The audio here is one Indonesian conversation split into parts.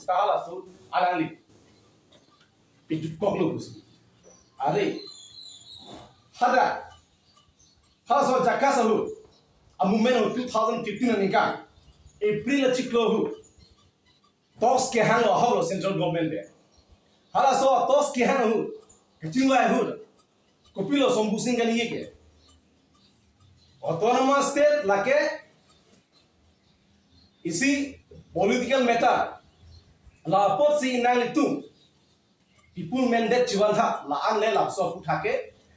skala su alang li pijut kok lu bus are hada haso jakasa hu amumen 2015 ani ka April chiklo hu tos ke hang lo holo central government de hala so tos ke hang hu kachingla hu kopilo sombusing kan ye ke autonomous state lake isi political matter la pot si nang itu people mandate chiwan tha la ang le la so putha ke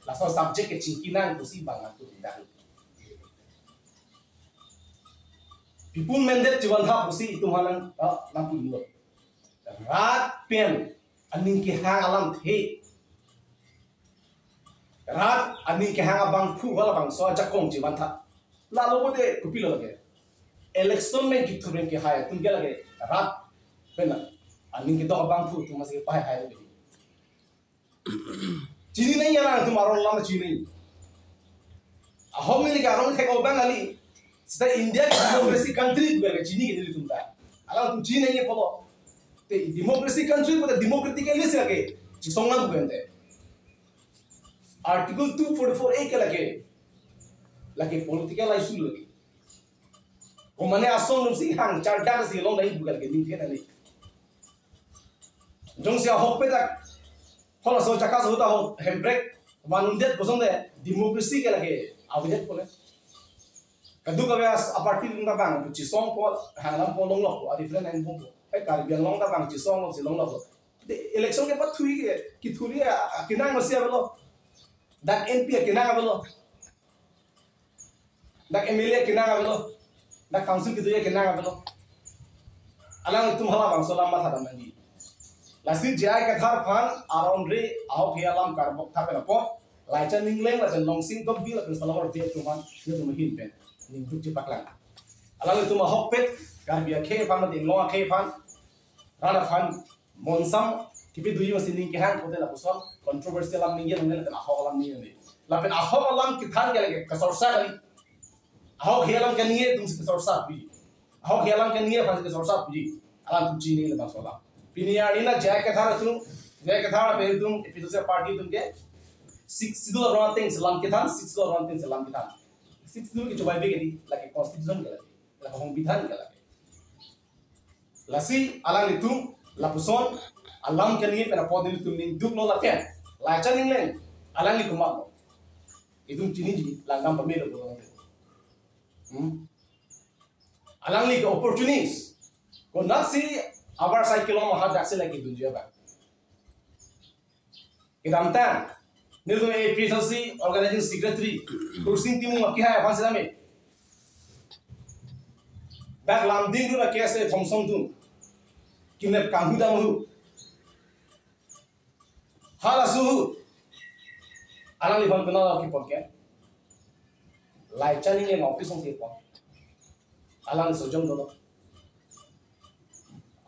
la so subject ke chingkinan kusi bangat tu tidak people mandate chiwan tha kusi itu halang lampu lo rat pen aning ke hang alam the rat aning ke hang abang phu wala bang so jakong chiwan tha la lo de kopilo lage election में कितु रंग के हाय तुम क्या लगे रात पेना अनिंग के तो abang phu तुम masih पाए हाय लगे चीनी नहीं है ना तुम आरोन लाम चीनी हम मिले क्या आरोन थे को बंग अली सदा इंडिया की डेमोक्रेसी कंट्री तो है चीनी के दिल तुम ता अगर तुम चीनी नहीं है पलो ते डेमोक्रेसी कंट्री को डेमोक्रेटिक के लिए से लगे चिसोंगना तो कहते आर्टिकल 244 ए के लगे पॉलिटिकल इशू लगे Komane asong nung si hang charda si long dai bugal ke ning ni jong sia hok pe tak hola so chaka so ta ho handbrake wanundet kosong de democracy ke lage awidet pole kadu ka bas aparti nung ta bang chi song po hanglam po long lo a different and po ai kar bian long ta bang chi song lo si long lo de election ke pat thui ke ki thuri kinang ma sia belo dak mp kinang belo dak mla kinang belo दा काउंसिल की दुनिया कितना का अलांग तुम हला बंग सोलाम मा था मंदी लासी जाय का थार फान अराउंड रे आओ के अलाम कर बक था पे पो लाइचा निंगलेंग ला लोंगसिंग तो बी ला सलाम और दे तुम ने तुम हिन पे निंग दुक ची पकला अलांग तुम हक पे कर बिया खे फान दे लो खे फान राडा फान मोनसम कि पे दुई मसिन के हां को दे ला पुसन कंट्रोवर्शियल अलाम निंगे ने ला हो अलाम नि ला पे अहो अलाम की थान के लगे कसौसा गली How healam kan niye tum se sorsa pi. How healam kan niye fas ke sorsa pi. Alam tum chini le bang sola. Piniani na jay ka thara tum jay ka thara pe tum epidu se party tum ke six sidul around things lam ke tham six sidul around things lam ke tham. Six sidul ke chobai be ke di like constitution ke lage. Like hong bidhan ke lage. Lasi alang tum la puson alam kan niye pe na podil tum ning duk no la ke. La cha ning len alang ni kuma. Idum chini ji langam pa me lo bolong. Alang li ke opportunities ko not see our cycle on had access like dunja ba idam ta nirdum APSC organizing secretary kursing timu ki hai avan se me back landing ru ke se thomsong tu kinep kamhu da mu hala su alang li ban kana ki podcast lai chani le office on ke alang sojong do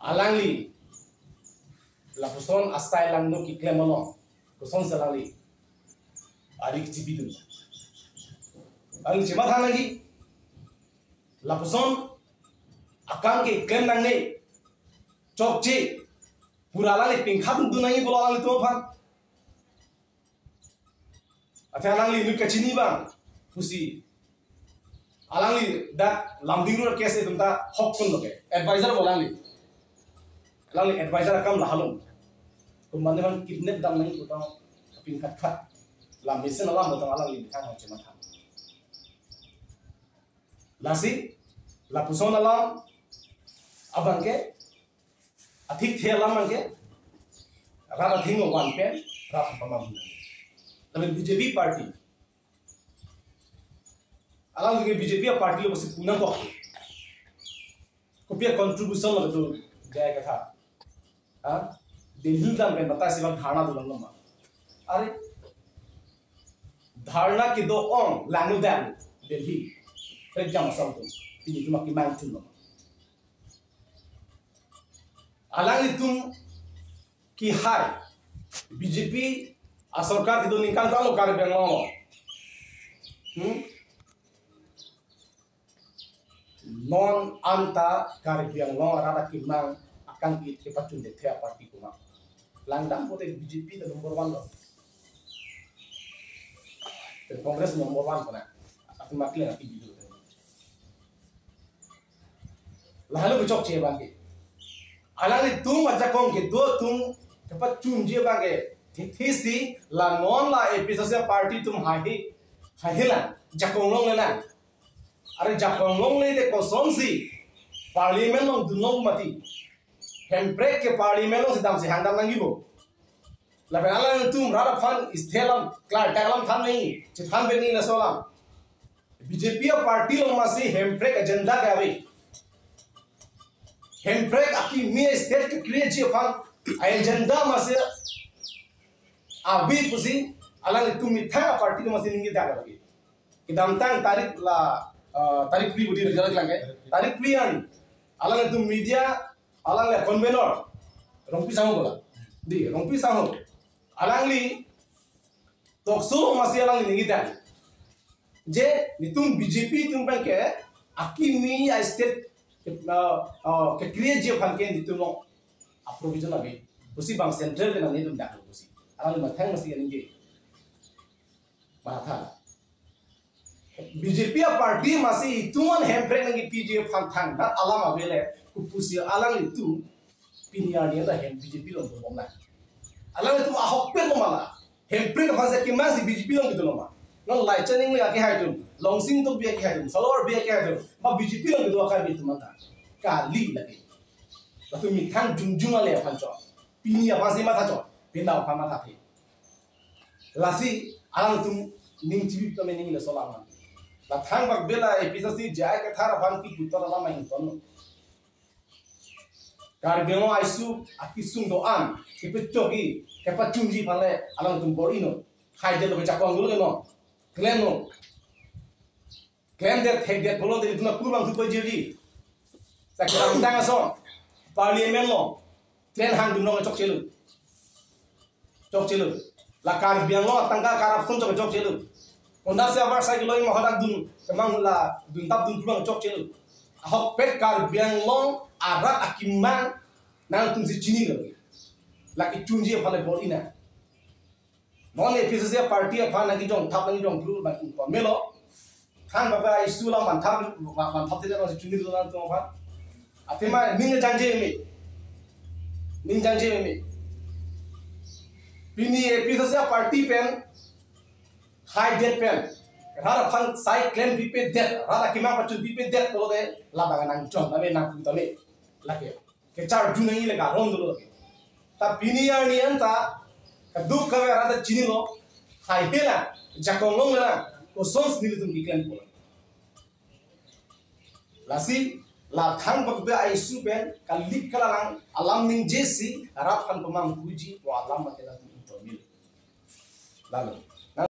alang li la puson asai lang no ki klemono puson salang li ari ki bidu ang chima thang lagi la puson akang ke klem nang ne chok che pura la le pingkham du nai bola la to phan acha lang li nu kachini bang pusi alang li that lambing ro case tumta hok kun loke advisor bolang li alang li advisor kam la halum tum mane man kidnap dam nahi to pin khat khat la mission alam to alang li thang che ma tham lasi la puson alam abang ke athik the alam ke ra thing one pen ra pamam tamen BJP party alang lagi BJP party lo masih punang kok kopiya contribution lo tu jaya ka tha ha Delhi dam pe bata silang dhana do lama are dharna ki do on langu dam Delhi prejam sam tu ini cuma ki main tu lama alang itu ki hai BJP asarkar ki do ningkan ta lo kar ben lo non anta kar biang long rada kimang kang ke pacun de thea party kuma langdang pote BJP the number 1 lo the Congress number 1 kona ati makle ati bidu lalu bicok ce bangke alani tum aja kong ke do tum ke pacun je bangke thisi la non la episode party tum hai la jakong long la are jakong long le de koson si parliament long dunong mati handbrake ke parliament long sedam se handam nangi bo la benala tum rada fan istelam klar taglam tham nahi chithan be ni la solam BJP party long masi handbrake agenda ke ave handbrake aki mi state ke create je fan agenda masi abi pusi alani tum mitha party ke masi ningi daga lagi idam tang tarik pri budi jalan lang tarik pri ani alani tum media alangli convener rongpi sango bola di rongpi sango alangli tokso masi alangli ningi daga je nitum BJP tum banke aki mi state ke create je fan ke nitum approvision abi pusi bang central ke nani tum daga pusi alangli mathang masi ningi matha BJP party masih ituan handbrake nangi PJF thang dat alam avele kupusi alang itu pinia dia dah BJP long tu bomna alang itu ahok pe mala handbrake masa kimasi BJP long gitu loma non lai chening le aki haitum longsing to bi aki haitum salor bi aki haitum ba BJP long gitu akar bi tumata kali lagi batu mi thang jungjung ale phancho pinia pasi mata cho pinau phama tha phi lasi alang tum ning chibi to mening le solama la thang bak bela episode si jai ke thara fan ki putar la main ton kar bemo aisu akisung do an ke pechogi ke pachunji phale alang tum borino khai de to chakong dulu no claim de thek de bolo de itna kurang tu pajiri sakram tang aso parliament lo tren hang dum no chok chelu la kar biang lo tangka corruption chok chelu onda se abar sai loi mahadak dun kemang la dun tap dun kurang chok chelu ahok pet kar biang long arat akimang nang tum si chini lo la ki chunji phale bolina non episode party apha nang jong thap nang jong thru ba ko melo khang ba isu la man thap de no chuni do na to pha atima ning janje me pini episode party pen high death pen rara fan sai claim bipe death rara kima pachu bipe death to de la ba nang chong na me na ku to me la ke char junai le ga ron do ta pini ya ni anta ka duk ka rada chini lo hai hela jakong long na ko sons ni tum ki claim ko lasi la thang bak be ai su pen ka lik kala lang alam ning jesi rap fan pamam kuji to alam ma ke la to mil lalu